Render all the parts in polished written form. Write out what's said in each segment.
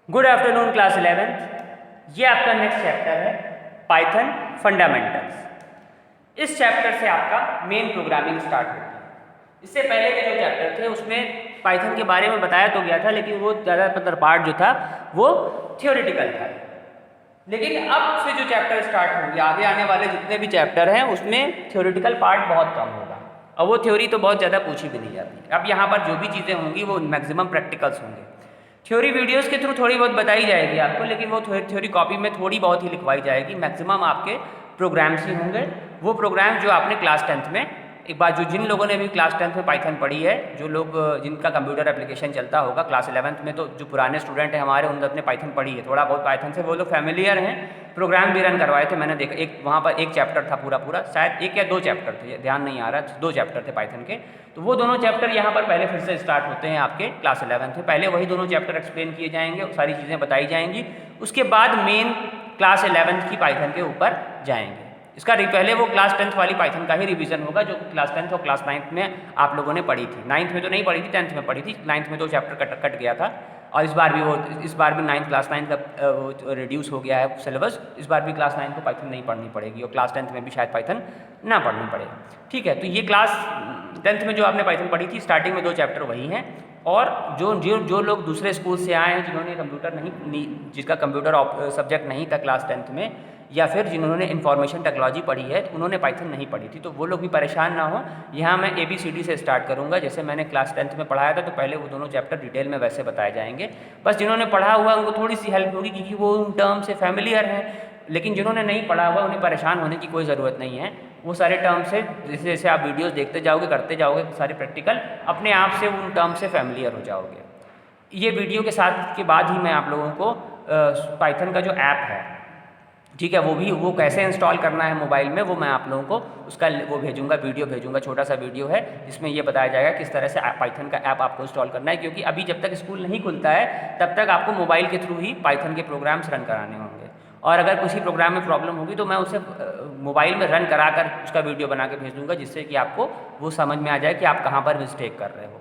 Good afternoon class 11th। ये आपका next chapter है पाइथन फंडामेंटल्स। इस चैप्टर से आपका मेन प्रोग्रामिंग स्टार्ट होती है। इससे पहले के जो चैप्टर थे उसमें पाइथन के बारे में बताया तो गया था, लेकिन वो ज़्यादातर पार्ट जो था वो थियोरेटिकल था। लेकिन अब से जो चैप्टर स्टार्ट होंगे, आगे आने वाले जितने भी चैप्टर हैं उसमें थियोरेटिकल पार्ट बहुत कम होगा और वो थ्योरी तो बहुत ज़्यादा पूछी भी नहीं जाती। अब यहाँ पर जो भी चीज़ें होंगी वो मैक्सिमम प्रैक्टिकल्स होंगे। थ्योरी वीडियोस के थ्रू थोड़ी बहुत बताई जाएगी आपको, लेकिन वो थ्योरी कॉपी में थोड़ी बहुत ही लिखवाई जाएगी। मैक्सिमम आपके प्रोग्राम्स ही होंगे, वो प्रोग्राम जो आपने क्लास 10th में एक बार, जो जिन लोगों ने भी क्लास 10th में पाइथन पढ़ी है, जो लोग जिनका कंप्यूटर एप्लीकेशन चलता होगा क्लास 11th में, तो जो पुराने स्टूडेंट हैं हमारे उन्होंने पाइथन पढ़ी है, थोड़ा बहुत पाइथन से वो लोग फैमिलियर हैं। प्रोग्राम भी रन करवाए थे मैंने देखा, एक वहाँ पर एक चैप्टर था पूरा शायद एक या दो चैप्टर थे, ध्यान नहीं आ रहा, 2 चैप्टर थे पाइथन के। तो वो दोनों चैप्टर यहाँ पर पहले फिर से स्टार्ट होते हैं आपके क्लास 11th में। पहले वही दोनों चैप्टर एक्सप्लेन किए जाएंगे, सारी चीज़ें बताई जाएंगी, उसके बाद मेन क्लास 11th की पाइथन के ऊपर जाएंगे। इसका पहले वो क्लास 10th वाली पाइथन का ही रिवीजन होगा जो क्लास 10th और क्लास 9th में आप लोगों ने पढ़ी थी। 9th में तो नहीं पढ़ी थी, 10th में पढ़ी थी। 9th में 2 चैप्टर कट गया था और इस बार भी 9th क्लास 9 का रिड्यूस हो गया है सिलेबस। इस बार भी क्लास 9 को पाइथन नहीं पढ़नी पड़ेगी और क्लास 10th में भी शायद पाइथन ना पढ़नी पड़ेगी। ठीक है, तो ये क्लास 10th में जो आपने पाइथन पढ़ी थी, स्टार्टिंग में 2 चैप्टर वही हैं। और जो लोग दूसरे स्कूल से आए हैं, जिन्होंने कंप्यूटर जिसका कंप्यूटर सब्जेक्ट नहीं था क्लास 10th में, या फिर जिन्होंने इंफॉर्मेशन टेक्नोलॉजी पढ़ी है तो उन्होंने पाइथन नहीं पढ़ी थी, तो वो लोग भी परेशान ना हो। यहाँ मैं ABCD से स्टार्ट करूँगा, जैसे मैंने क्लास 10th में पढ़ाया था। तो पहले वो दोनों चैप्टर डिटेल में वैसे बताए जाएंगे। बस जिन्होंने पढ़ा हुआ उनको थोड़ी सी हेल्प होगी क्योंकि वो उन टर्म से फैमिलियर हैं, लेकिन जिन्होंने नहीं पढ़ा हुआ उन्हें परेशान होने की कोई ज़रूरत नहीं है। वो सारे टर्म से जैसे जैसे आप वीडियोज़ देखते जाओगे, करते जाओगे, सारे प्रैक्टिकल अपने आप से उन टर्म से फैमिलियर हो जाओगे। ये वीडियो के साथ के बाद ही मैं आप लोगों को पाइथन का जो ऐप है, ठीक है, वो कैसे इंस्टॉल करना है मोबाइल में, वो मैं आप लोगों को उसका वो भेजूंगा, वीडियो भेजूंगा। छोटा सा वीडियो है जिसमें ये बताया जाएगा किस तरह से पाइथन का ऐप आपको इंस्टॉल करना है, क्योंकि अभी जब तक स्कूल नहीं खुलता है तब तक आपको मोबाइल के थ्रू ही पाइथन के प्रोग्राम्स रन कराने होंगे। और अगर किसी प्रोग्राम में प्रॉब्लम होगी तो मैं उसे मोबाइल में रन करा कर उसका वीडियो बना के भेज दूँगा, जिससे कि आपको वो समझ में आ जाए कि आप कहाँ पर मिस्टेक कर रहे हो।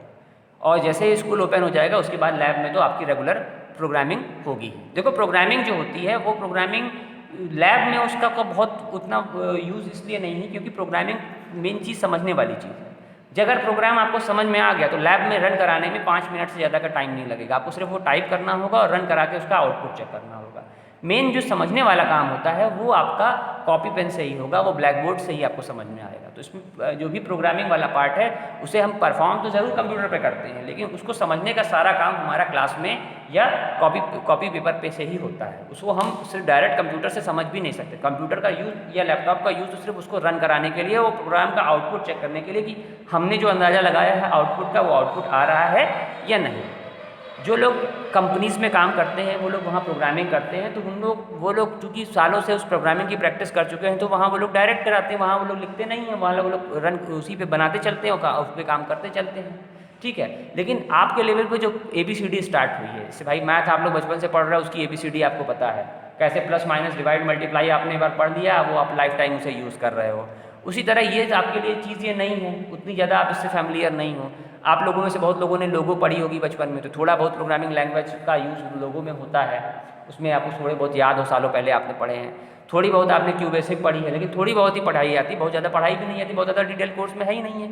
और जैसे ही स्कूल ओपन हो जाएगा उसके बाद लैब में तो आपकी रेगुलर प्रोग्रामिंग होगी। देखो, प्रोग्रामिंग जो होती है वो प्रोग्रामिंग लैब में उसका बहुत उतना यूज़ इसलिए नहीं है क्योंकि प्रोग्रामिंग मेन चीज़ समझने वाली चीज़ है। अगर प्रोग्राम आपको समझ में आ गया तो लैब में रन कराने में 5 मिनट से ज़्यादा का टाइम नहीं लगेगा। आपको सिर्फ वो टाइप करना होगा और रन करा के उसका आउटपुट चेक करना होगा। मेन जो समझने वाला काम होता है वो आपका कॉपी पेन से ही होगा, वो ब्लैक बोर्ड से ही आपको समझ में आएगा। तो इसमें जो भी प्रोग्रामिंग वाला पार्ट है उसे हम परफॉर्म तो ज़रूर कंप्यूटर पे करते हैं, लेकिन उसको समझने का सारा काम हमारा क्लास में या कॉपी पेपर पे से ही होता है। उसको हम सिर्फ डायरेक्ट कंप्यूटर से समझ भी नहीं सकते। कंप्यूटर का यूज़ या लैपटॉप का यूज़ तो सिर्फ उसको रन कराने के लिए, वो प्रोग्राम का आउटपुट चेक करने के लिए कि हमने जो अंदाज़ा लगाया है आउटपुट का, वो आउटपुट आ रहा है या नहीं। जो लोग कंपनीज़ में काम करते हैं वो लोग वहाँ प्रोग्रामिंग करते हैं, तो वो लोग चूँकि सालों से उस प्रोग्रामिंग की प्रैक्टिस कर चुके हैं, तो वहाँ वो लोग डायरेक्ट कराते हैं, वहाँ वो लोग लिखते नहीं हैं, वहाँ वो लोग रन उसी पे बनाते चलते हैं और उस पर काम करते चलते हैं। ठीक है, लेकिन आपके लेवल पे जो ABCD स्टार्ट हुई है, जैसे भाई मैथ आप लोग बचपन से पढ़ रहे हो, उसकी ABCD आपको पता है, कैसे प्लस माइनस डिवाइड मल्टीप्लाई आपने एक बार पढ़ लिया, वो आप लाइफ टाइम उसे यूज़ कर रहे हो। उसी तरह ये आपके लिए चीज़ें नहीं है, उतनी ज़्यादा आप इससे फैमिलियर नहीं हो। आप लोगों में से बहुत लोगों ने लोगो पढ़ी होगी बचपन में, तो थोड़ा बहुत प्रोग्रामिंग लैंग्वेज का यूज़ लोगो में होता है, उसमें आपको थोड़े बहुत याद हो, सालों पहले आपने पढ़े हैं। थोड़ी बहुत आपने क्यूबेसिक पढ़ी है, लेकिन थोड़ी बहुत ही पढ़ाई आती, बहुत ज़्यादा पढ़ाई भी नहीं आती, बहुत ज़्यादा डिटेल कोर्स में है ही नहीं है।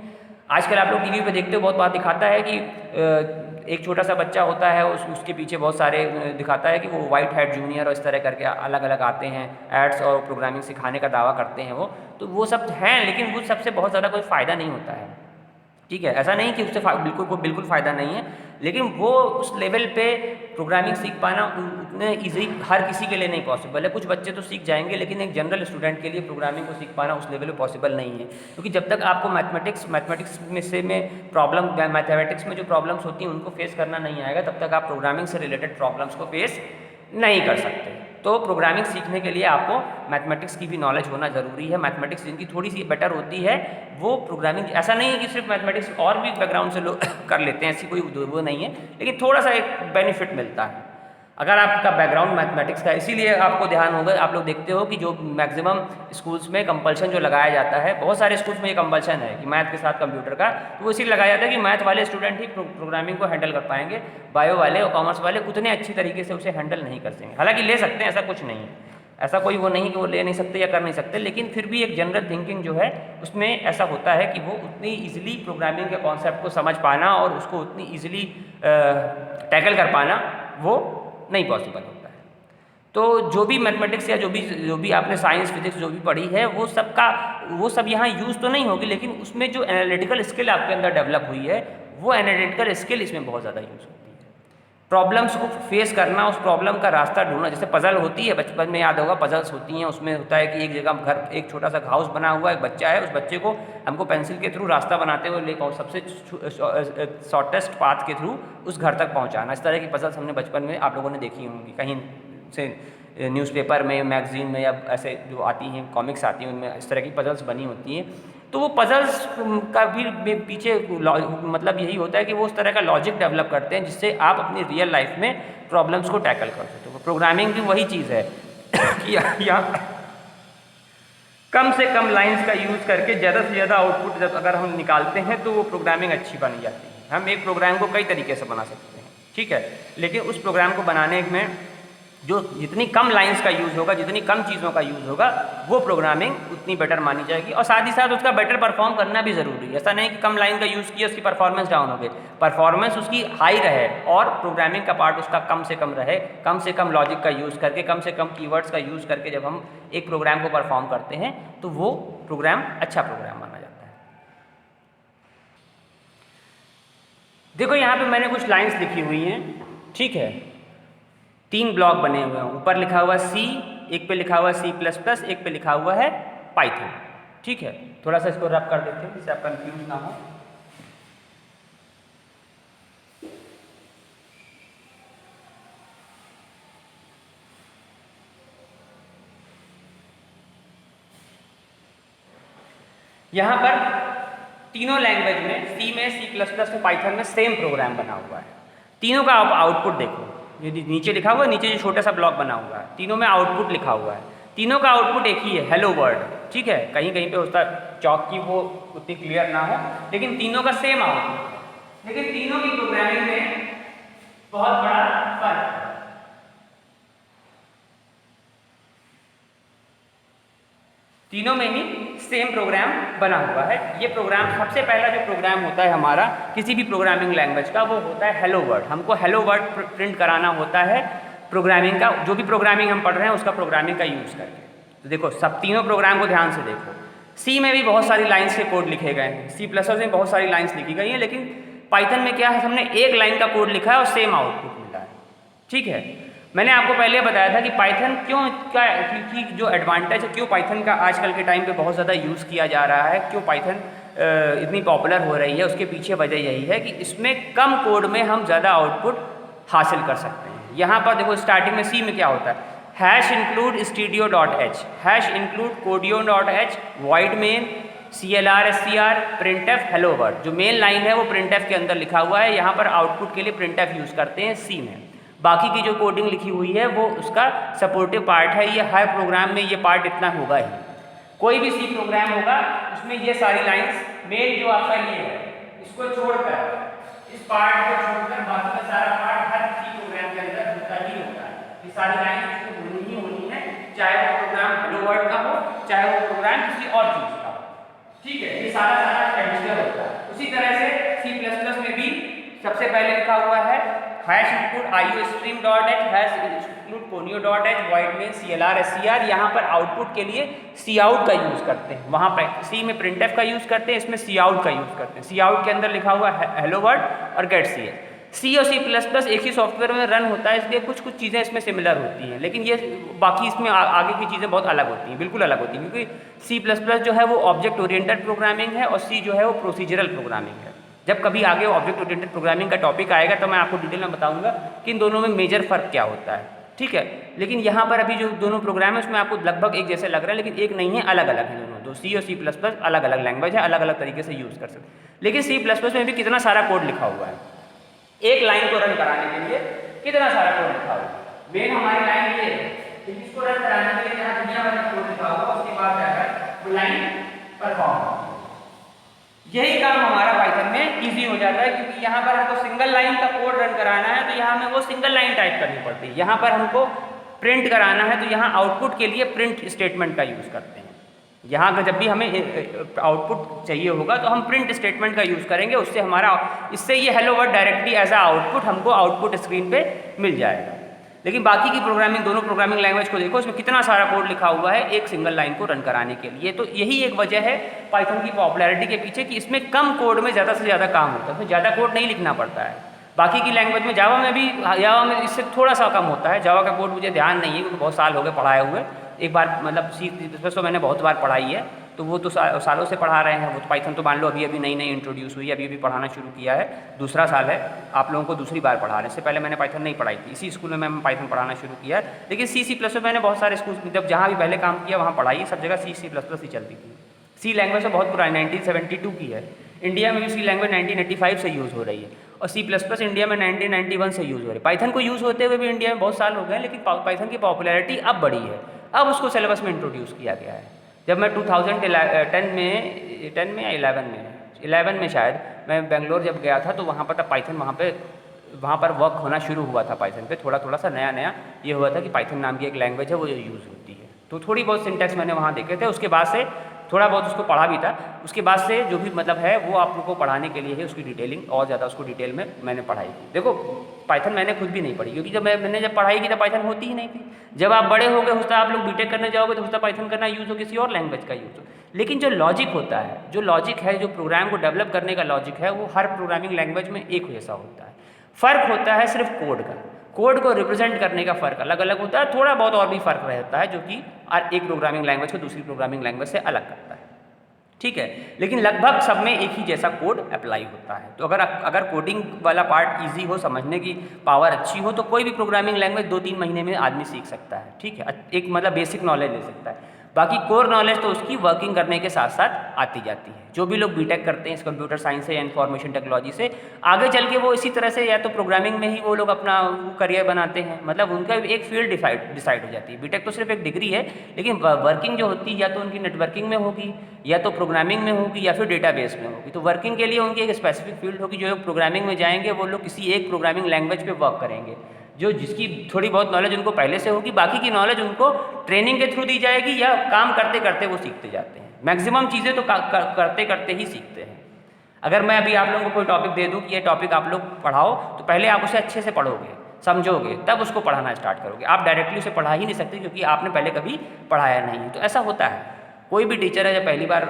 आजकल आप लोग टीवी पे देखते हो, बहुत बात दिखाता है कि एक छोटा सा बच्चा होता है, उसके पीछे बहुत सारे दिखाता है कि वो वाइट हैट जूनियर और इस तरह करके अलग अलग आते हैं एड्स और प्रोग्रामिंग सिखाने का दावा करते हैं वो। तो वो सब हैं, लेकिन वो सबसे बहुत ज़्यादा कोई फ़ायदा नहीं होता है। ठीक है, ऐसा नहीं कि उससे बिल्कुल फ़ायदा नहीं है, लेकिन वो उस लेवल पे प्रोग्रामिंग सीख पाना उतने ईजी हर किसी के लिए नहीं पॉसिबल है। कुछ बच्चे तो सीख जाएंगे, लेकिन एक जनरल स्टूडेंट के लिए प्रोग्रामिंग को सीख पाना उस लेवल पे पॉसिबल नहीं है, क्योंकि जब तक आपको मैथमेटिक्स में प्रॉब्लम, मैथमेटिक्स में जो प्रॉब्लम्स होती हैं उनको फेस करना नहीं आएगा, तब तक आप प्रोग्रामिंग से रिलेटेड प्रॉब्लम्स को फेस नहीं कर सकते। तो प्रोग्रामिंग सीखने के लिए आपको मैथमेटिक्स की भी नॉलेज होना ज़रूरी है। मैथमेटिक्स जिनकी थोड़ी सी बेटर होती है वो प्रोग्रामिंग, ऐसा नहीं है कि सिर्फ मैथमेटिक्स, और भी बैकग्राउंड से लोग कर लेते हैं, ऐसी कोई वो नहीं है, लेकिन थोड़ा सा एक बेनिफिट मिलता है। अगर आपका बैकग्राउंड मैथमेटिक्स का, इसीलिए आपको ध्यान होगा, आप लोग देखते हो कि जो मैक्सिमम स्कूल्स में कंपल्शन जो लगाया जाता है, बहुत सारे स्कूल्स में ये कंपल्शन है कि मैथ के साथ कंप्यूटर का, तो वो इसीलिए लगाया जाता है कि मैथ वाले स्टूडेंट ही प्रोग्रामिंग को हैंडल कर पाएंगे, बायो वाले और कॉमर्स वाले उतने अच्छी तरीके से उसे हैंडल नहीं कर सकेंगे। हालांकि ले सकते हैं, ऐसा कुछ नहीं है, ऐसा कोई वो नहीं कि वो ले नहीं सकते या कर नहीं सकते, लेकिन फिर भी एक जनरल थिंकिंग जो है उसमें ऐसा होता है कि वो उतनी ईजिली प्रोग्रामिंग के कॉन्सेप्ट को समझ पाना और उसको उतनी ईजिली टैकल कर पाना वो नहीं पॉसिबल होता है। तो जो भी मैथमेटिक्स या जो भी आपने साइंस फिजिक्स जो भी पढ़ी है वो सब यहाँ यूज़ तो नहीं होगी, लेकिन उसमें जो एनालिटिकल स्किल आपके अंदर डेवलप हुई है वो एनालिटिकल स्किल इसमें बहुत ज़्यादा यूज़ होती है। प्रॉब्लम्स को फेस करना, उस प्रॉब्लम का रास्ता ढूंढना, जैसे पजल होती है, बचपन में याद होगा पजल्स होती हैं, उसमें होता है कि एक जगह घर, एक छोटा सा हाउस बना हुआ, एक बच्चा है, उस बच्चे को हमको पेंसिल के थ्रू रास्ता बनाते हुए लेकर सबसे शॉर्टेस्ट पाथ के थ्रू उस घर तक पहुंचाना। इस तरह की पजल्स हमने बचपन में आप लोगों ने देखी होंगी, कहीं से न्यूज़पेपर में, मैगजीन में, या ऐसे जो आती हैं कॉमिक्स आती हैं उनमें इस तरह की पजल्स बनी होती हैं। तो वो पजल्स का भी पीछे मतलब यही होता है कि वो उस तरह का लॉजिक डेवलप करते हैं जिससे आप अपनी रियल लाइफ में प्रॉब्लम्स को टैकल कर सकते हो। प्रोग्रामिंग भी वही चीज़ है कि यहाँ कम से कम लाइंस का यूज़ करके ज़्यादा से ज़्यादा आउटपुट जब अगर हम निकालते हैं तो वो प्रोग्रामिंग अच्छी बनी जाती है। हम एक प्रोग्राम को कई तरीके से बना सकते हैं, ठीक है, लेकिन उस प्रोग्राम को बनाने में जो जितनी कम लाइंस का यूज़ होगा, जितनी कम चीज़ों का यूज़ होगा, वो प्रोग्रामिंग उतनी बेटर मानी जाएगी। और साथ ही साथ उसका बेटर परफॉर्म करना भी ज़रूरी है। ऐसा नहीं कि कम लाइन का यूज़ किया उसकी परफॉर्मेंस डाउन हो गई, परफॉर्मेंस उसकी हाई रहे और प्रोग्रामिंग का पार्ट उसका कम से कम रहे। कम से कम लॉजिक का यूज़ करके, कम से कम कीवर्ड्स का यूज़ करके जब हम एक प्रोग्राम को परफॉर्म करते हैं तो वो प्रोग्राम अच्छा प्रोग्राम माना जाता है। देखो यहाँ पे मैंने कुछ लाइन्स लिखी हुई हैं, ठीक है, 3 ब्लॉक बने हुए हैं। ऊपर लिखा हुआ C, एक पे लिखा हुआ C++, एक पे लिखा हुआ है पाइथन, ठीक है। थोड़ा सा इसको रब कर देते हैं जिससे आप कंफ्यूज ना हो। यहाँ पर तीनों लैंग्वेज में, C में, C++ में, पाइथन में सेम प्रोग्राम बना हुआ है। तीनों का आप आउटपुट देखो, ये नीचे लिखा हुआ है, नीचे जो छोटा सा ब्लॉक बना हुआ है, तीनों में आउटपुट लिखा हुआ है। तीनों का आउटपुट एक ही है, हेलो वर्ल्ड, ठीक है। कहीं कहीं पे होता है चौक की वो उतनी क्लियर ना हो, लेकिन तीनों का सेम आउटपुट। लेकिन तीनों की प्रोग्रामिंग में बहुत बड़ा फर्क है। तीनों में ही सेम प्रोग्राम बना हुआ है। ये प्रोग्राम, सबसे पहला जो प्रोग्राम होता है हमारा किसी भी प्रोग्रामिंग लैंग्वेज का, वो होता है हेलो वर्ल्ड। हमको हेलो वर्ल्ड प्रिंट कराना होता है प्रोग्रामिंग का, जो भी प्रोग्रामिंग हम पढ़ रहे हैं उसका प्रोग्रामिंग का यूज़ करके। तो देखो सब तीनों प्रोग्राम को ध्यान से देखो। C में भी बहुत सारी लाइन्स के कोड लिखे गए हैं, C++ में बहुत सारी लाइन्स लिखी गई हैं, लेकिन पाइथन में क्या है, हमने एक लाइन का कोड लिखा है और सेम आउटपुट मिला है, ठीक है। मैंने आपको पहले बताया था कि पाइथन की जो एडवांटेज है, क्यों पाइथन का आजकल के टाइम पे बहुत ज़्यादा यूज़ किया जा रहा है, क्यों पाइथन इतनी पॉपुलर हो रही है, उसके पीछे वजह यही है कि इसमें कम कोड में हम ज़्यादा आउटपुट हासिल कर सकते हैं। यहाँ पर देखो स्टार्टिंग में C में क्या होता है, #include stdio.h, #include codio.h, void main, CLR SCR, printf hello world। जो मेन लाइन है वो printf के अंदर लिखा हुआ है, यहाँ पर आउटपुट के लिए printf यूज़ करते हैं C में। बाकी की जो कोडिंग लिखी हुई है वो उसका सपोर्टिव पार्ट है। ये हर प्रोग्राम में ये पार्ट इतना होगा ही, कोई भी C प्रोग्राम होगा उसमें ये सारी लाइंस, मेन जो आपका ये है, इसको छोड़कर, इस पार्ट को छोड़कर बाकी का सारा पार्ट हर C प्रोग्राम के अंदर होता ही होता है। ये सारी लाइंस होनी ही होनी है, चाहे वो प्रोग्राम हेलो वर्ल्ड का हो, चाहे वो प्रोग्राम किसी और चीज़ का हो, ठीक है। ये सारा एडिशनल होता है। उसी तरह से C++ में भी सबसे पहले लिखा हुआ है #include iostream.h, #include conio.h, void main, CLR SCR। यहाँ पर आउटपुट के लिए cout का यूज़ करते हैं, वहाँ पर C में printf का यूज़ करते हैं, इसमें cout का यूज़ करते हैं। cout के अंदर लिखा हुआ है हेलो वर्ल्ड और गेट सी है। C और C++ एक ही सॉफ्टवेयर में रन होता है, इसलिए कुछ चीज़ें इसमें सिमिलर होती हैं, लेकिन ये बाकी इसमें आगे की चीज़ें बहुत अलग होती हैं, बिल्कुल अलग होती हैं, क्योंकि C++ जो है वो ऑब्जेक्ट ओरिएंटेड प्रोग्रामिंग है और C जो है वो प्रोसीजरल प्रोग्रामिंग है। जब कभी आगे ऑब्जेक्ट ओरिएंटेड प्रोग्रामिंग का टॉपिक आएगा तो मैं आपको डिटेल में बताऊंगा कि इन दोनों में मेजर फ़र्क क्या होता है, ठीक है। लेकिन यहाँ पर अभी जो दोनों प्रोग्राम है उसमें आपको लगभग एक जैसे लग रहा है, लेकिन एक नहीं है, अलग अलग है दोनों। C और C++ अलग अलग लैंग्वेज है, अलग अलग तरीके से यूज़ कर सकते हैं। लेकिन C++ में भी कितना सारा कोड लिखा हुआ है, एक लाइन को रन कराने के लिए कितना सारा कोड लिखा हुआ है। मेन हमारी लाइन ये है कि इसको रन कराने के लिए जहाँ दुनिया भर का कोड लिखा होगा उसके बाद जाकर वो लाइन परफॉर्म होगी। यही काम हमारा पाइथन में इजी हो जाता है, क्योंकि यहाँ पर हमको सिंगल लाइन का कोड रन कराना है तो यहाँ हमें वो सिंगल लाइन टाइप करनी पड़ती है। यहाँ पर हमको प्रिंट कराना है तो यहाँ आउटपुट के लिए प्रिंट स्टेटमेंट का यूज़ करते हैं। यहाँ पर जब भी हमें आउटपुट चाहिए होगा तो हम प्रिंट स्टेटमेंट का यूज़ करेंगे, उससे हमारा इससे ये hello world directly as a output हमको आउटपुट स्क्रीन पे मिल जाएगा। लेकिन बाकी की प्रोग्रामिंग, दोनों प्रोग्रामिंग लैंग्वेज को देखो, इसमें कितना सारा कोड लिखा हुआ है एक सिंगल लाइन को रन कराने के लिए। तो यही एक वजह है पाइथन की पॉपुलैरिटी के पीछे कि इसमें कम कोड में ज़्यादा से ज़्यादा काम होता है, इसमें ज़्यादा कोड नहीं लिखना पड़ता है। बाकी की लैंग्वेज में, जावा में भी, जावा में इससे थोड़ा सा कम होता है। जावा का कोड मुझे ध्यान नहीं है क्योंकि बहुत साल हो गए पढ़ाए हुए। एक बार मतलब C++ तो मैंने बहुत बार पढ़ाई है, तो वो तो सालों से पढ़ा रहे हैं। वो तो पाइथन तो मान लो अभी अभी नई इंट्रोड्यूस हुई है, अभी पढ़ाना शुरू किया है, दूसरा साल है, आप लोगों को दूसरी बार पढ़ा रहे हैं। इससे पहले मैंने पाइथन नहीं पढ़ाई थी, इसी स्कूल में मैं पाइथन पढ़ाना शुरू किया है। लेकिन C++ में मैंने बहुत सारे स्कूल, जब जहाँ भी पहले काम किया वहाँ पढ़ाई, सब जगह C++ ही चलती थी। सी लैंग्वेज तो बहुत पुरानी 1972 की है। इंडिया में भी सी लैंग्वेज 1985 से यूज़ हो रही है और C++ इंडिया में 1991 से यूज़ हो रही है। पाइथन को यूज़ होते हुए भी इंडिया में बहुत साल हो गए, लेकिन पाइथन की पॉपुलैरिटी अब बढ़ी है, अब उसको सिलेबस में इंट्रोड्यूस किया गया है। जब मैं 2010 में या 11 में शायद मैं बेंगलोर जब गया था, तो वहाँ पर तब पाइथन वहाँ पर वर्क होना शुरू हुआ था पाइथन पे। थोड़ा सा नया ये हुआ था कि पाइथन नाम की एक लैंग्वेज है वो यूज़ होती है। तो थोड़ी बहुत सिंटैक्स मैंने वहाँ देखे थे, उसके बाद से थोड़ा बहुत उसको पढ़ा भी था। उसके बाद से जो भी मतलब है वो आप लोग को पढ़ाने के लिए है, उसकी डिटेलिंग और ज़्यादा उसको डिटेल में मैंने पढ़ाई थी। देखो पाइथन मैंने खुद भी नहीं पढ़ी, क्योंकि जब मैंने जब पढ़ाई की तब पाइथन होती ही नहीं थी। जब आप बड़े हो गए, हो सकता है आप लोग बीटेक करने जाओगे तो हो सकता है पाइथन करना यूज़ हो, किसी और लैंग्वेज का यूज़ हो। लेकिन जो लॉजिक होता है, जो लॉजिक है, जो प्रोग्राम को डेवलप करने का लॉजिक है, वो हर प्रोग्रामिंग लैंग्वेज में एक जैसा होता है। फ़र्क होता है सिर्फ कोड का, कोड को रिप्रेजेंट करने का फ़र्क अलग अलग होता है। थोड़ा बहुत और भी फ़र्क रहता है जो कि एक प्रोग्रामिंग लैंग्वेज को दूसरी प्रोग्रामिंग लैंग्वेज से अलग करता है, ठीक है। लेकिन लगभग सब में एक ही जैसा कोड अप्लाई होता है। तो अगर कोडिंग वाला पार्ट इजी हो, समझने की पावर अच्छी हो, तो कोई भी प्रोग्रामिंग लैंग्वेज 2-3 महीने में आदमी सीख सकता है, ठीक है। एक मतलब बेसिक नॉलेज ले सकता है। बाकी कोर नॉलेज तो उसकी वर्किंग करने के साथ साथ आती जाती है। जो भी लोग बीटेक करते हैं इस कंप्यूटर साइंस से या इंफॉर्मेशन टेक्नोलॉजी से, आगे चल के वो इसी तरह से या तो प्रोग्रामिंग में ही वो लोग अपना करियर बनाते हैं, मतलब उनका एक फील्ड डिसाइड हो जाती है। बीटेक तो सिर्फ एक डिग्री है, लेकिन वर्किंग जो होती है या तो उनकी नेटवर्किंग में होगी, या तो प्रोग्रामिंग में होगी, या फिर डेटाबेस में होगी। तो वर्किंग के लिए उनकी एक स्पेसिफिक फील्ड होगी। जो लोग प्रोग्रामिंग में जाएंगे वो लोग किसी एक प्रोग्रामिंग लैंग्वेज पे वर्क करेंगे, जो जिसकी थोड़ी बहुत नॉलेज उनको पहले से होगी। बाकी की नॉलेज उनको ट्रेनिंग के थ्रू दी जाएगी या काम करते करते वो सीखते जाते हैं। मैक्सिमम चीज़ें तो करते करते ही सीखते हैं। अगर मैं अभी आप लोगों को कोई टॉपिक दे दूँ कि ये टॉपिक आप लोग पढ़ाओ, तो पहले आप उसे अच्छे से पढ़ोगे, समझोगे, तब उसको पढ़ाना स्टार्ट करोगे। आप डायरेक्टली उसे पढ़ा ही नहीं सकते क्योंकि आपने पहले कभी पढ़ाया नहीं है। तो ऐसा होता है, कोई भी टीचर है जब पहली बार,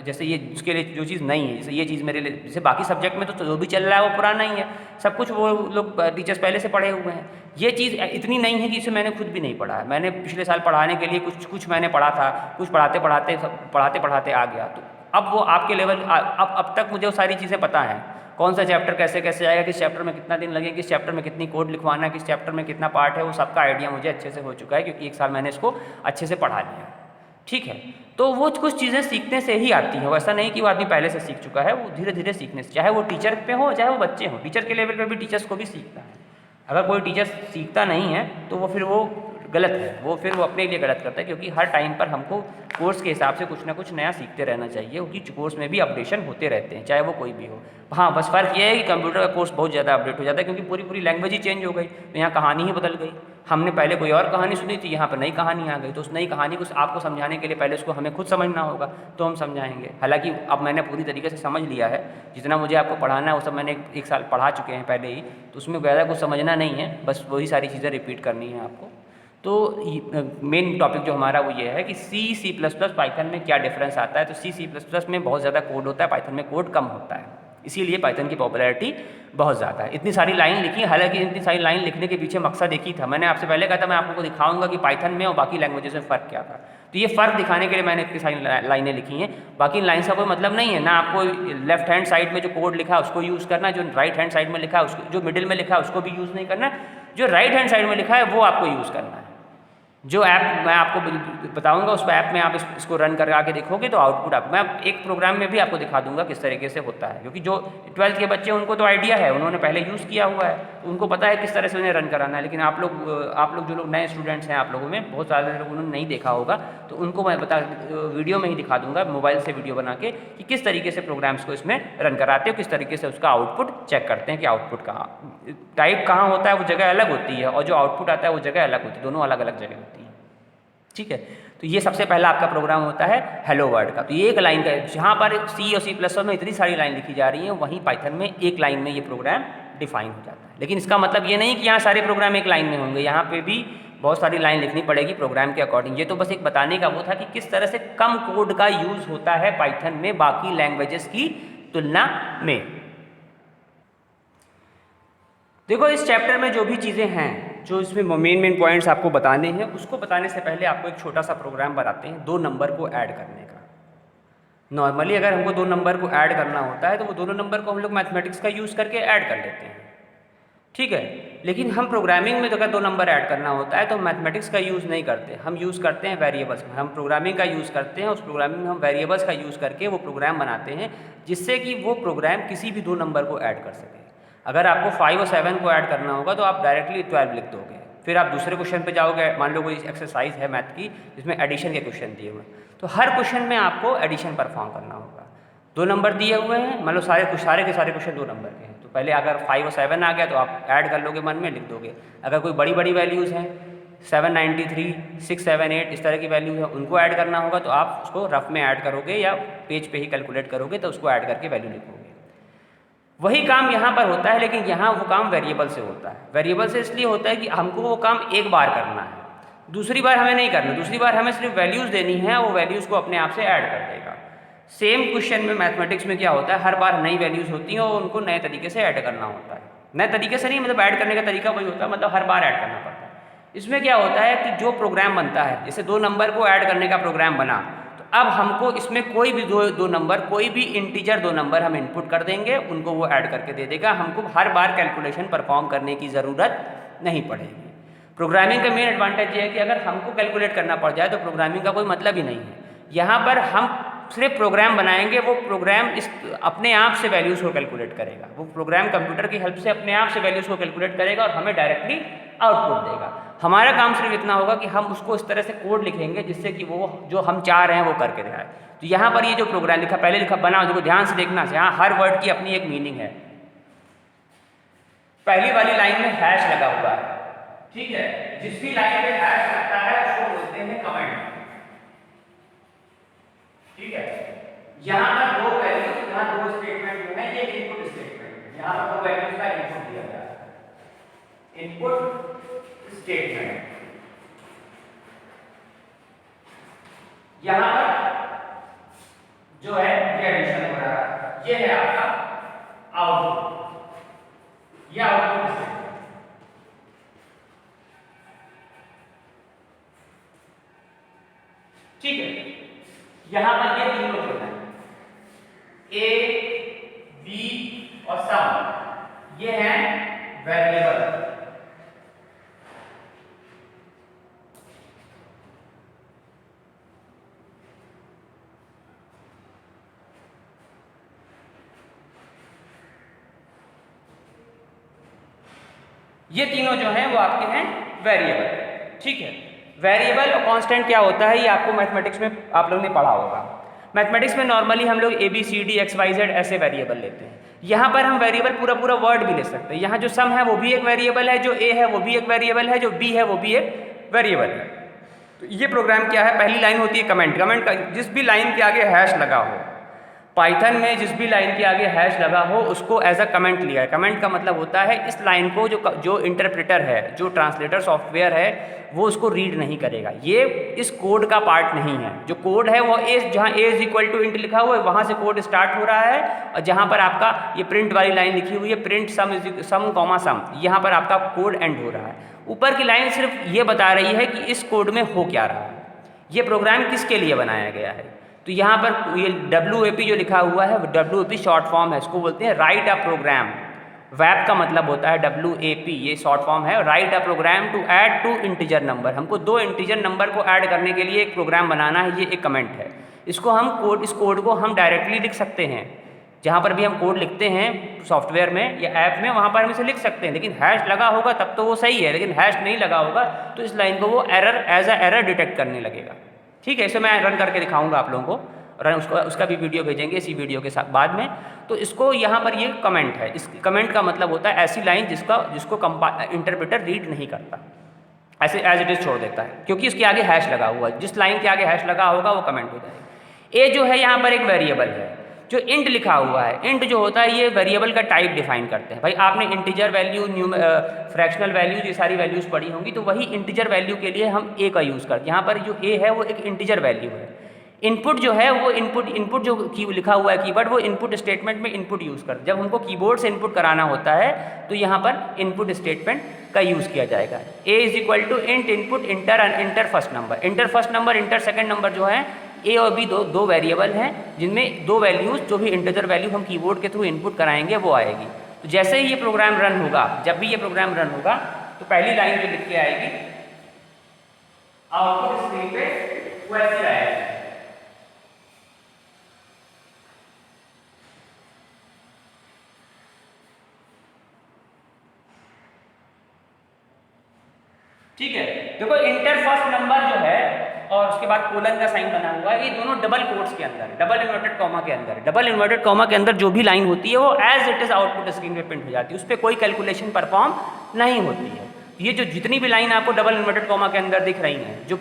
जैसे ये उसके लिए जो चीज़ नई है, जैसे ये चीज़ मेरे लिए, जैसे बाकी सब्जेक्ट में तो जो भी चल रहा है वो पुराना ही है, सब कुछ वो लोग टीचर्स पहले से पढ़े हुए हैं। ये चीज़ इतनी नई है कि इसे मैंने खुद भी नहीं पढ़ा है। मैंने पिछले साल पढ़ाने के लिए कुछ मैंने पढ़ा था, कुछ पढ़ाते पढ़ाते आ गया। तो अब वो आपके लेवल, अब तक मुझे वो सारी चीज़ें पता हैं, कौन सा चैप्टर कैसे कैसे आएगा, किस चैप्टर में कितना दिन लगेगा, किस चैप्टर में कितनी कोड लिखवाना है, किस चैप्टर में कितना पार्ट है, वो सबका आइडिया मुझे अच्छे से हो चुका है क्योंकि एक साल मैंने इसको अच्छे से पढ़ा लिया, ठीक है। तो वो कुछ चीज़ें सीखने से ही आती हैं, वैसा नहीं कि वो आदमी पहले से सीख चुका है, वो धीरे धीरे सीखने से, चाहे वो टीचर पे हो चाहे वो बच्चे हों। टीचर के लेवल पे भी टीचर्स को भी सीखता है। अगर कोई टीचर सीखता नहीं है तो वो फिर वो गलत है, वो अपने लिए गलत करता है, क्योंकि हर टाइम पर हमको कोर्स के हिसाब से कुछ ना कुछ नया सीखते रहना चाहिए, क्योंकि कोर्स में भी अपडेशन होते रहते हैं, चाहे वो कोई भी हो। हाँ, बस फ़र्क ये है कि कंप्यूटर का कोर्स बहुत ज़्यादा अपडेट हो जाता है क्योंकि पूरी लैंग्वेज ही चेंज हो गई, तो यहाँ कहानी ही बदल गई। हमने पहले कोई और कहानी सुनी थी, यहाँ पर नई कहानी आ गई, तो उस नई कहानी को आपको समझाने के लिए पहले उसको हमें खुद समझना होगा, तो हम समझाएंगे। हालांकि अब मैंने पूरी तरीके से समझ लिया है, जितना मुझे आपको पढ़ाना है वो सब मैंने एक साल पढ़ा चुके हैं पहले ही, तो उसमें ज़्यादा कुछ समझना नहीं है, बस वही सारी चीज़ें रिपीट करनी है आपको। तो मेन टॉपिक जो हमारा वो ये है कि C++ पाइथन में क्या डिफरेंस आता है। तो C++ में बहुत ज़्यादा कोड होता है, पाइथन में कोड कम होता है, इसीलिए पाइथन की पॉपुलैरिटी बहुत ज़्यादा है। इतनी सारी लाइन लिखी है, हालांकि इतनी सारी लाइन लिखने के पीछे मकसद एक ही था। मैंने आपसे पहले कहा था मैं आपको दिखाऊंगा कि पाइथन में और बाकी लैंग्वेजेस में फ़र्क क्या था। तो ये फ़र्क दिखाने के लिए मैंने इतनी सारी लाइनें लिखी हैं। बाकी लाइन का कोई मतलब नहीं है ना, आपको लेफ्ट हैंड साइड में जो कोड लिखा है उसको यूज़ करना है, जो राइट हैंड साइड में लिखा है उसको, जो मिडिल में लिखा है उसको भी यूज़ नहीं करना, जो राइट हैंड साइड में लिखा है वो आपको यूज़ करना है। जो ऐप मैं आपको बताऊंगा उस ऐप में आप इसको रन कर आके देखोगे तो आउटपुट आप, मैं एक प्रोग्राम में भी आपको दिखा दूंगा किस तरीके से होता है, क्योंकि जो 12th के बच्चे हैं उनको तो आइडिया है, उन्होंने पहले यूज़ किया हुआ है। तो उनको पता है किस तरह से उन्हें रन कराना है। लेकिन आप लोग जो लोग नए स्टूडेंट्स हैं, आप लोगों में बहुत सारे लोग उन्होंने नहीं देखा होगा, तो उनको मैं वीडियो में ही दिखा दूंगा, मोबाइल से वीडियो बना के, कि किस तरीके से प्रोग्राम्स को इसमें रन कराते हो, किस तरीके से उसका आउटपुट चेक करते हैं कि आउटपुट कहाँ टाइप कहाँ होता है, वो जगह अलग होती है, और जो आउटपुट आता है वो जगह अलग होती है, दोनों अलग अलग जगह होती है। ठीक है, तो ये सबसे पहला आपका प्रोग्राम होता है हेलो वर्ल्ड का। तो ये एक लाइन का, जहाँ पर सी और C++ में इतनी सारी लाइन लिखी जा रही है, वहीं पाइथन में एक लाइन में ये प्रोग्राम डिफाइन हो जाता है। लेकिन इसका मतलब ये नहीं कि यहाँ सारे प्रोग्राम एक लाइन में होंगे, यहाँ पे भी बहुत सारी लाइन लिखनी पड़ेगी प्रोग्राम के अकॉर्डिंग। ये तो बस एक बताने का वो था कि किस तरह से कम कोड का यूज़ होता है पाइथन में बाकी लैंग्वेजेस की तुलना में। देखो, इस चैप्टर में जो भी चीज़ें हैं, जो इसमें मेन पॉइंट्स आपको बताने हैं, उसको बताने से पहले आपको एक छोटा सा प्रोग्राम बनाते हैं 2 नंबर को ऐड करने का। नॉर्मली अगर हमको 2 नंबर को ऐड करना होता है तो वो दोनों नंबर को हम लोग मैथमेटिक्स का यूज़ करके ऐड कर लेते हैं, ठीक है। लेकिन हम प्रोग्रामिंग में तो अगर 2 नंबर ऐड करना होता है तो मैथमेटिक्स का यूज़ नहीं करते, हम यूज़ करते हैं वेरिएबल्स में। हम प्रोग्रामिंग का यूज़ करते हैं, उस प्रोग्रामिंग में हम वेरिएबल्स का यूज़ करके वो प्रोग्राम बनाते हैं, जिससे कि वो प्रोग्राम किसी भी 2 नंबर को ऐड कर सके। अगर आपको 5 और 7 को ऐड करना होगा तो आप डायरेक्टली 12 लिख दोगे। फिर आप दूसरे क्वेश्चन पे जाओगे, मान लो कोई एक्सरसाइज है मैथ की जिसमें एडिशन के क्वेश्चन दिए हुए हैं, तो हर क्वेश्चन में आपको एडिशन परफॉर्म करना होगा। 2 नंबर दिए हुए हैं, मान लो सारे के सारे क्वेश्चन 2 नंबर के हैं, तो पहले अगर 5 और 7 आ गया तो आप ऐड कर लोगे, मन में लिख दोगे। अगर कोई बड़ी बड़ी वैल्यूज़ हैं, 793, 678 इस तरह की वैल्यू है, उनको ऐड करना होगा तो आप उसको रफ में ऐड करोगे या पेज पे ही कैलकुलेट करोगे, तो उसको ऐड करके वैल्यू लिखोगे। वही काम यहाँ पर होता है, लेकिन यहाँ वो काम वेरिएबल से होता है। वेरिएबल से इसलिए होता है कि हमको वो काम एक बार करना है, दूसरी बार हमें नहीं करना। दूसरी बार हमें सिर्फ वैल्यूज़ देनी है, वो वैल्यूज़ को अपने आप से ऐड कर देगा। सेम क्वेश्चन में मैथमेटिक्स में क्या होता है, हर बार नई वैल्यूज़ होती हैं और उनको नए तरीके से ऐड करना होता है। नए तरीके से नहीं, मतलब ऐड करने का तरीका वही होता है, मतलब हर बार ऐड करना पड़ता है। इसमें क्या होता है कि जो प्रोग्राम बनता है, जैसे 2 नंबर को ऐड करने का प्रोग्राम बना, तो अब हमको इसमें कोई भी दो नंबर, कोई भी इंटीजर 2 नंबर हम इनपुट कर देंगे, उनको वो ऐड करके दे देगा। हमको हर बार कैलकुलेशन परफॉर्म करने की ज़रूरत नहीं पड़ेगी। प्रोग्रामिंग का मेन एडवांटेज ये है कि अगर हमको कैलकुलेट करना पड़ जाए तो प्रोग्रामिंग का कोई मतलब ही नहीं है। यहाँ पर हम सिर्फ प्रोग्राम बनाएंगे, वो प्रोग्राम इस अपने आप से वैल्यूज़ को कैलकुलेट करेगा। वो प्रोग्राम कंप्यूटर की हेल्प से अपने आप से वैल्यूज़ को कैलकुलेट करेगा और हमें डायरेक्टली आउटपुट देगा। हमारा काम सिर्फ इतना होगा कि हम उसको इस तरह से कोड लिखेंगे जिससे कि वो जो हम चाह रहे हैं वो करके दिखाए। तो यहाँ पर ये जो प्रोग्राम लिखा, पहले लिखा बना, जो ध्यान से देखना, यहाँ हर वर्ड की अपनी एक मीनिंग है। पहली वाली लाइन में हैश लगा हुआ है, ठीक है। जिस भी लाइन में हैश लगता है उसको बोलते हैं कमेंट, ठीक है। यहाँ पर 2 वैल्यू, यहाँ 2 स्टेटमेंट जो है ये इनपुट स्टेटमेंट, यहाँ पर 2 वैल्यूज का इनपुट दिया गया है, इनपुट स्टेटमेंट। यहाँ पर जो है ये एडिशन हो रहा है, ये है आपका आउटपुट, ये आउटपुट स्टेटमेंट, ठीक है। यहाँ पर ये तीनों जो है A, B और सम, ये है वेरिएबल। ये तीनों जो हैं वो आपके हैं वेरिएबल, ठीक है। वेरिएबल और कांस्टेंट क्या होता है, ये आपको मैथमेटिक्स में आप लोगों ने पढ़ा होगा। मैथमेटिक्स में नॉर्मली हम लोग ABCD XYZ ऐसे वेरिएबल लेते हैं। यहाँ पर हम वेरिएबल पूरा वर्ड भी ले सकते हैं। यहाँ जो सम है वो भी एक वेरिएबल है, जो A है वो भी एक वेरिएबल है, जो B है वो भी एक वेरिएबल है। तो ये प्रोग्राम क्या है, पहली लाइन होती है कमेंट। कमेंट का जिस भी लाइन के आगे हैश लगा हो, पाइथन में जिस भी लाइन के आगे हैश लगा हो उसको एज अ कमेंट लिया है। कमेंट का मतलब होता है इस लाइन को जो इंटरप्रेटर है, जो ट्रांसलेटर सॉफ्टवेयर है, वो उसको रीड नहीं करेगा। ये इस कोड का पार्ट नहीं है। जो कोड है वो जहाँ a = int लिखा हुआ है वहाँ से कोड स्टार्ट हो रहा है, और जहाँ पर आपका ये प्रिंट वाली लाइन लिखी हुई है, प्रिंट सम कॉमा सम, यहाँ पर आपका कोड एंड हो रहा है। ऊपर की लाइन सिर्फ ये बता रही है कि इस कोड में हो क्या रहा है, ये प्रोग्राम किसके लिए बनाया गया है। तो यहाँ पर ये WAP जो लिखा हुआ है, WAP शॉर्ट फॉर्म है, इसको बोलते हैं राइट अ प्रोग्राम। वैप का मतलब होता है WAP, ये शॉर्ट फॉर्म है, write a program to add 2 integer number. हमको 2 इंटीजर नंबर को ऐड करने के लिए एक प्रोग्राम बनाना है, ये एक कमेंट है। इस कोड को हम डायरेक्टली लिख सकते हैं, जहाँ पर भी हम कोड लिखते हैं सॉफ्टवेयर में या ऐप में, वहाँ पर हम इसे लिख सकते हैं, लेकिन हैश लगा होगा तब तो वो सही है, लेकिन हैश नहीं लगा होगा तो इस लाइन को वो error as a error detect करने लगेगा। ठीक है, इसे मैं रन करके दिखाऊंगा आप लोगों को, रन उसका भी वीडियो भेजेंगे इसी वीडियो के साथ बाद में। तो इसको यहाँ पर ये कमेंट है, इस कमेंट का मतलब होता है ऐसी लाइन जिसको इंटरप्रेटर रीड नहीं करता, ऐसे एज इट इज छोड़ देता है, क्योंकि इसके आगे हैश लगा हुआ है। जिस लाइन के आगे हैश लगा होगा वो कमेंट हो जाएगा। ए जो है यहाँ पर एक वेरिएबल है, जो इंट लिखा हुआ है, इंट जो होता है ये वेरिएबल का टाइप डिफाइन करते हैं। भाई आपने इंटीजर वैल्यू, फ्रैक्शनल वैल्यूज, ये सारी वैल्यूज पढ़ी होंगी, तो वही इंटीजर वैल्यू के लिए हम ए का यूज़ करते हैं। यहाँ पर जो ए है वो एक इंटीजर वैल्यू है। इनपुट जो है वो इनपुट जो की लिखा हुआ है कीवर्ड, वो इनपुट स्टेटमेंट में इनपुट यूज़ करते हैं। जब हमको कीबोर्ड से इनपुट कराना होता है तो यहाँ पर इनपुट स्टेटमेंट का यूज़ किया जाएगा। A is equal to int input enter first number, enter first number, enter second number जो है ए और बी दो वेरिएबल हैं जिनमें दो वैल्यूज़ जो भी इंटीजर वैल्यू हम कीबोर्ड के थ्रू इनपुट कराएंगे वो आएगी। तो जैसे ही ये प्रोग्राम रन होगा, जब भी ये प्रोग्राम रन होगा तो पहली लाइन जो लिख के आएगी आउटपुट स्क्रीन पे वैसे आएगी। ठीक है, देखो इंटर फर्स्ट नंबर जो है और उसके बाद कोलन का साइन बना हुआ है, ये दोनों डबल कोट्स के अंदर, डबल इन्वर्टेड कॉमा के अंदर। डबल इन्वर्टेड कॉमा के अंदर जो भी लाइन होती है वो as it is output screen पे प्रिंट हो जाती है, उस पर कोई कैलकुलेशन परफॉर्म नहीं होती है। ये जो जितनी भी लाइन आपको डबल इन्वर्टेड कॉमा के अंदर दिख रही हैं, जो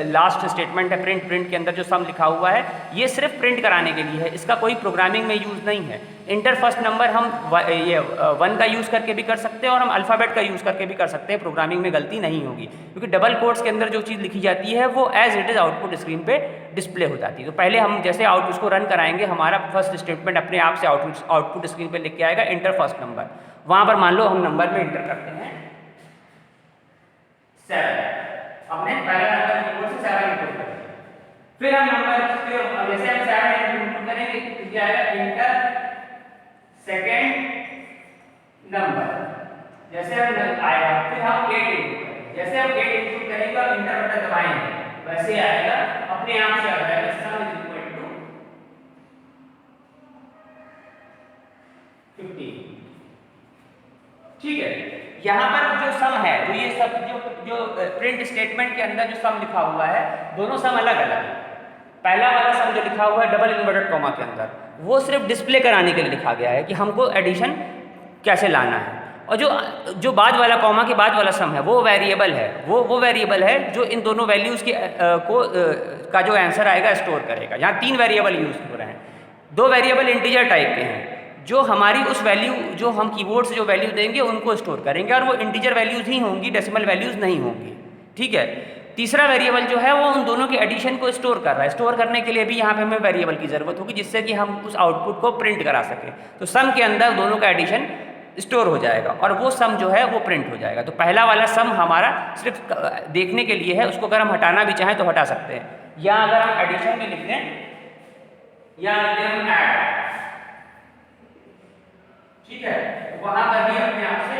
लास्ट स्टेटमेंट है प्रिंट के अंदर जो सम लिखा हुआ है, ये सिर्फ प्रिंट कराने के लिए है, इसका कोई प्रोग्रामिंग में यूज़ नहीं है। इंटर फर्स्ट नंबर हम ये 1 का यूज़ करके भी कर सकते हैं और हम अल्फ़ाबेट का यूज़ करके भी कर सकते हैं, प्रोग्रामिंग में गलती नहीं होगी, क्योंकि डबल कोट्स के अंदर जो चीज़ लिखी जाती है वो as it is output screen पे डिस्प्ले हो जाती है। तो पहले हम जैसे उसको रन कराएंगे, हमारा फर्स्ट स्टेटमेंट अपने आप से आउटपुट स्क्रीन पे लिख के आएगा इंटर फर्स्ट नंबर। वहाँ पर मान लो हम नंबर में इंटर करते हैं 7, अपने पहला नंबर कीबोर्ड से 7 इनपुट करेंगे, फिर हम नंबर जैसे हम 7 इनपुट करेंगे तो क्या आएगा इंटर सेकंड नंबर, जैसे हम आएगा फिर हम 8 इनपुट करेंगे, जैसे हम 8 इनपुट करेंगे और इंटर बटन दबाएंगे वैसे आएगा, अपने आप से आ जाएगा सम इज इक्वल टू 15। ठीक है, यहाँ पर जो सम है तो ये सब जो प्रिंट स्टेटमेंट के अंदर जो सम लिखा हुआ है, दोनों सम अलग अलग है। पहला वाला सम जो लिखा हुआ है डबल इन्वर्टेड कॉमा के अंदर, वो सिर्फ डिस्प्ले कराने के लिए लिखा गया है कि हमको एडिशन कैसे लाना है, और जो बाद वाला कॉमा के बाद वाला सम है वो वेरिएबल है, वो वेरिएबल है जो इन दोनों वैल्यूज़ के का जो आंसर आएगा स्टोर करेगा। यहाँ 3 वेरिएबल यूज़ हो रहे हैं, 2 वेरिएबल इंटीजर टाइप के हैं जो हमारी उस वैल्यू जो हम कीबोर्ड से जो वैल्यू देंगे उनको स्टोर करेंगे, और वो इंटीजर वैल्यूज़ ही होंगी, डेसिमल वैल्यूज़ नहीं होंगी। ठीक है, तीसरा वेरिएबल जो है वो उन दोनों के एडिशन को स्टोर कर रहा है। स्टोर करने के लिए भी यहाँ पे हमें वेरिएबल की ज़रूरत होगी जिससे कि हम उस आउटपुट को प्रिंट करा सकें। तो सम के अंदर दोनों का एडिशन स्टोर हो जाएगा और वो सम जो है वो प्रिंट हो जाएगा। तो पहला वाला सम हमारा सिर्फ देखने के लिए है, उसको अगर हम हटाना भी चाहें तो हटा सकते हैं। या अगर हम एडिशन में लिख दें या लिख दें हम ऐड, ठीक है, वहां पर भी अपने आप से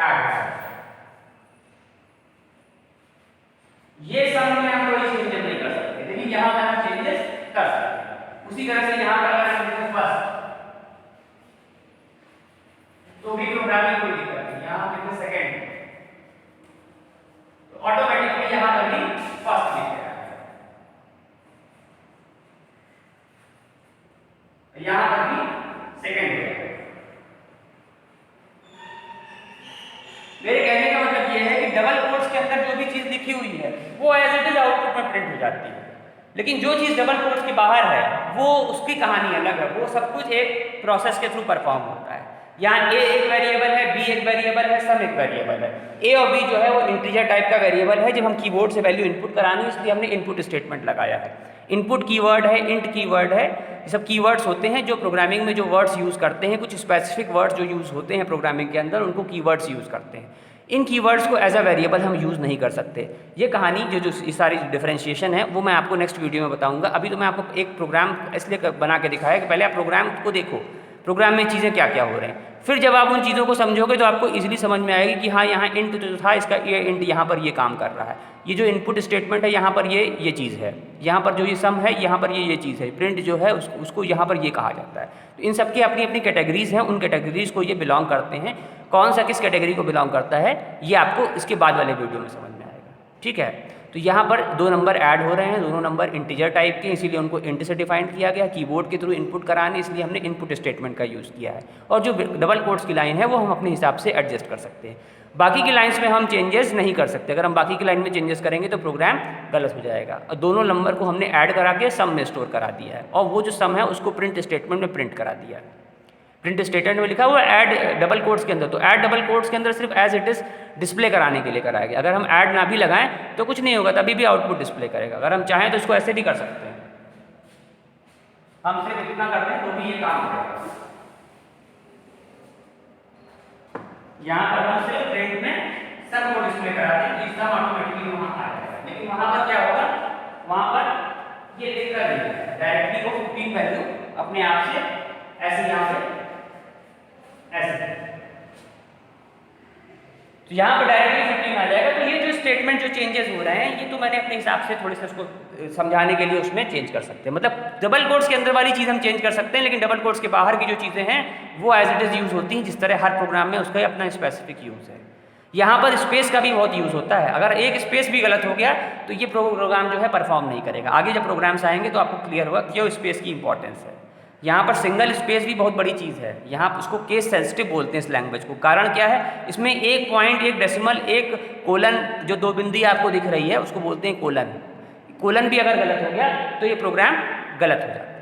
ऐड, ये सम में हम कोई चेंजेस नहीं कर सकते, लेकिन यहां पर हम चेंजेस कर सकते हैं। उसी तरह से यहां पर अगर हम लिखें फर्स्ट तो भी प्रोग्रामिंग कोई दिक्कत नहीं, यहां लिखें सेकंड तो ऑटोमेटिकली यहां पर भी फर्स्ट लिखेगा, यहां पर भी सेकंड लिखेगा। मेरे कहने का मतलब यह है कि डबल कोट्स के अंदर जो भी चीज लिखी हुई है वो एज इट इज आउटपुट में प्रिंट हो जाती है, लेकिन जो चीज डबल कोट्स के बाहर है वो उसकी कहानी अलग है, वो सब कुछ एक प्रोसेस के थ्रू परफॉर्म होता है। यहाँ ए एक वेरिएबल है, बी एक वेरिएबल है, सम एक वेरिएबल है। ए और बी जो है वो इंटीजर टाइप का वेरिएबल है, जब हम कीबोर्ड से वैल्यू इनपुट करानी है इसलिए हमने इनपुट स्टेटमेंट लगाया है। इनपुट कीवर्ड है, इंट कीवर्ड है, ये सब कीवर्ड्स होते हैं जो प्रोग्रामिंग में जो वर्ड्स यूज़ करते हैं, कुछ स्पेसिफिक वर्ड्स जो यूज़ होते हैं प्रोग्रामिंग के अंदर उनको कीवर्ड्स यूज़ करते हैं। इन कीवर्ड्स को एज अ वेरिएबल हम यूज़ नहीं कर सकते। ये कहानी जो सारी डिफरेंशिएशन है वो मैं आपको नेक्स्ट वीडियो में बताऊंगा। अभी तो मैं आपको एक प्रोग्राम इसलिए बना के दिखाया कि पहले आप प्रोग्राम को देखो, प्रोग्राम में चीज़ें क्या क्या हो रहे हैं। फिर जब आप उन चीज़ों को समझोगे तो आपको इजीली समझ में आएगी कि हाँ यहाँ इंट जो था इसका ये इंट यहाँ पर ये काम कर रहा है, ये जो इनपुट स्टेटमेंट है यहाँ पर ये चीज़ है, यहाँ पर जो ये सम है यहाँ पर ये चीज़ है, प्रिंट जो है उसको यहाँ पर ये कहा जाता है। तो इन सब की अपनी अपनी कैटेगरीज हैं, उन कैटेगरीज को ये बिलोंग करते हैं। कौन सा किस कैटेगरी को बिलोंग करता है ये आपको इसके बाद वाले वीडियो में समझ में आएगा, ठीक है। तो यहाँ पर 2 नंबर ऐड हो रहे हैं, दोनों नंबर इंटीजर टाइप के, इसीलिए उनको इंट से डिफाइन किया गया। कीबोर्ड के थ्रू इनपुट कराने इसलिए हमने इनपुट स्टेटमेंट का यूज़ किया है। और जो डबल कोट्स की लाइन है वो हम अपने हिसाब से एडजस्ट कर सकते हैं। बाकी की लाइन्स में हम चेंजेस नहीं कर सकते। अगर हम बाकी की लाइन में चेंजेस करेंगे तो प्रोग्राम गलत हो जाएगा। और दोनों नंबर को हमने ऐड करा के सम में स्टोर करा दिया है, और वो जो सम है उसको प्रिंट स्टेटमेंट में प्रिंट करा दिया है। प्रिंट स्टेटमेंट में लिखा हुआ ऐड डबल कोट्स के अंदर, तो ऐड डबल कोट्स के अंदर सिर्फ एज इट इज़ डिस्प्ले कराने के लिए कराया गया। अगर हम ऐड ना भी लगाएं तो कुछ नहीं होगा, तभी भी आउटपुट डिस्प्ले करेगा। अगर हम चाहें तो इसको ऐसे भी कर सकते हैं, हम सिर्फ इतना कर दें तो भी ये काम करेगा। यहाँ पर हम सिर्फ प्रिंट में सब को डिस्प्ले करा दें, तो सब ऑटोमेटिकली वहाँ आ जाएगा। लेकिन वहाँ पर क्या होगा, वहाँ पर ये लिख कर देंगे डायरेक्टली वो 15 वैल्यू अपने आप से ऐसे यहाँ से ऐसे, तो यहाँ पर डायरेक्टली 15 आ जाएगा। तो ये जो स्टेटमेंट जो चेंजेस हो रहे हैं ये तो मैंने अपने हिसाब से थोड़े से उसको समझाने के लिए उसमें चेंज कर सकते हैं। मतलब डबल कोट्स के अंदर वाली चीज़ हम चेंज कर सकते हैं, लेकिन डबल कोट्स के बाहर की जो चीज़ें हैं वो एज इट इज़ यूज़ होती हैं। जिस तरह हर प्रोग्राम में उसका अपना स्पेसिफिक यूज़ है। यहाँ पर स्पेस का भी बहुत यूज़ होता है। अगर एक स्पेस भी गलत हो गया तो ये प्रोग्राम जो है परफॉर्म नहीं करेगा। आगे जब प्रोग्राम्स आएंगे तो आपको क्लियर होगा क्यों स्पेस की इंपॉर्टेंस है। यहाँ पर सिंगल स्पेस भी बहुत बड़ी चीज़ है। यहाँ उसको केस सेंसिटिव बोलते हैं इस लैंग्वेज को। कारण क्या है, इसमें एक पॉइंट, एक डेसिमल, एक कोलन, जो 2 बिंदी आपको दिख रही है उसको बोलते हैं कोलन। कोलन भी अगर गलत हो गया तो ये प्रोग्राम गलत हो जाता है।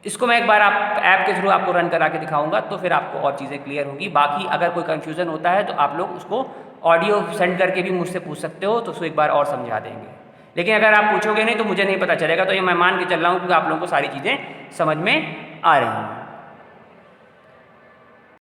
इसको मैं एक बार आप ऐप के थ्रू आपको रन करा के दिखाऊंगा तो फिर आपको और चीज़ें क्लियर होगी। बाकी अगर कोई कन्फ्यूज़न होता है तो आप लोग उसको ऑडियो सेंड करके भी मुझसे पूछ सकते हो, तो उसको एक बार और समझा देंगे। लेकिन अगर आप पूछोगे नहीं तो मुझे नहीं पता चलेगा। तो ये मैं मान के चल रहा हूँ क्योंकि आप लोगों को सारी चीज़ें समझ में आ रही हैं।